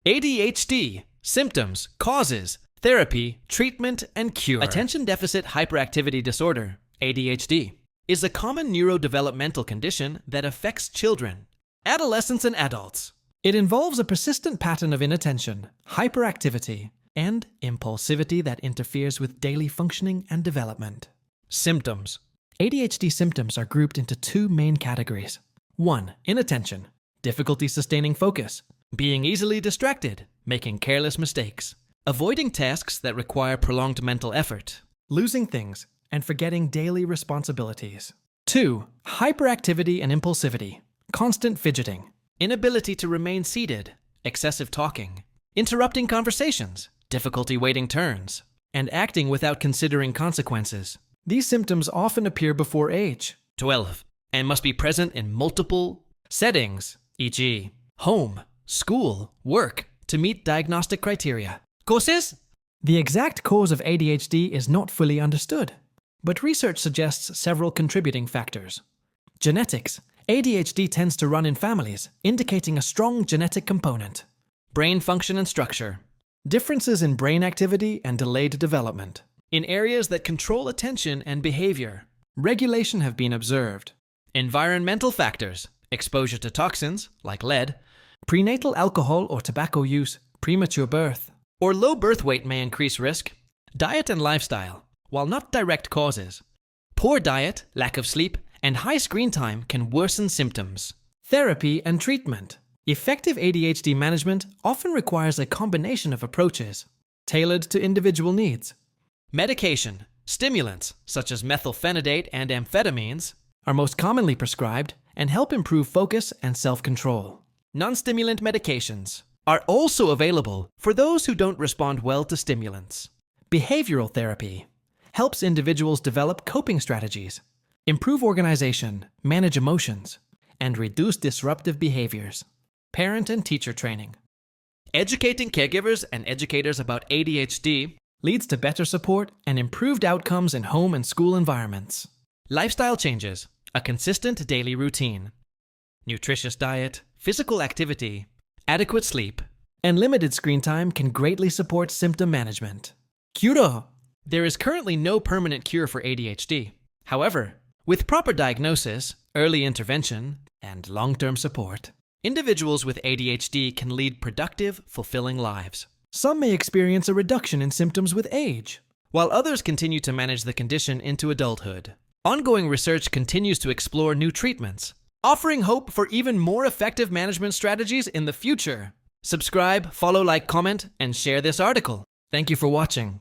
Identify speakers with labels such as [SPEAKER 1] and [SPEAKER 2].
[SPEAKER 1] ADHD, symptoms, causes, therapy, treatment, and cure. Attention Deficit Hyperactivity Disorder, ADHD, is a common neurodevelopmental condition that affects children, adolescents, and adults. It involves a persistent pattern of inattention, hyperactivity, and impulsivity that interferes with daily functioning and development. Symptoms. ADHD symptoms are grouped into two main categories. 1. Inattention, difficulty sustaining focus, being easily distracted, making careless mistakes, avoiding tasks that require prolonged mental effort, losing things, and forgetting daily responsibilities. 2. Hyperactivity and impulsivity, constant fidgeting, inability to remain seated, excessive talking, interrupting conversations, difficulty waiting turns, and acting without considering consequences. These symptoms often appear before age 12 and must be present in multiple settings, e.g., home, school, work, to meet diagnostic criteria. Causes? The exact cause of ADHD is not fully understood, but research suggests several contributing factors. Genetics. ADHD tends to run in families, indicating a strong genetic component. Brain function and structure. Differences in brain activity and delayed development. In areas that control attention and behavior, regulation have been observed. Environmental factors. Exposure to toxins, like lead, prenatal alcohol or tobacco use, premature birth, or low birth weight may increase risk. Diet and lifestyle, while not direct causes. Poor diet, lack of sleep, and high screen time can worsen symptoms. Therapy and treatment. Effective ADHD management often requires a combination of approaches, tailored to individual needs. Medication, stimulants such as methylphenidate and amphetamines, are most commonly prescribed and help improve focus and self-control. Non-stimulant medications are also available for those who don't respond well to stimulants. Behavioral therapy helps individuals develop coping strategies, improve organization, manage emotions, and reduce disruptive behaviors. Parent and teacher training. Educating caregivers and educators about ADHD leads to better support and improved outcomes in home and school environments. Lifestyle changes, a consistent daily routine, nutritious diet, physical activity, adequate sleep, and limited screen time can greatly support symptom management. Cure. There is currently no permanent cure for ADHD. However, with proper diagnosis, early intervention, and long-term support, individuals with ADHD can lead productive, fulfilling lives. Some may experience a reduction in symptoms with age, while others continue to manage the condition into adulthood. Ongoing research continues to explore new treatments, offering hope for even more effective management strategies in the future. Subscribe, follow, like, comment, and share this article. Thank you for watching.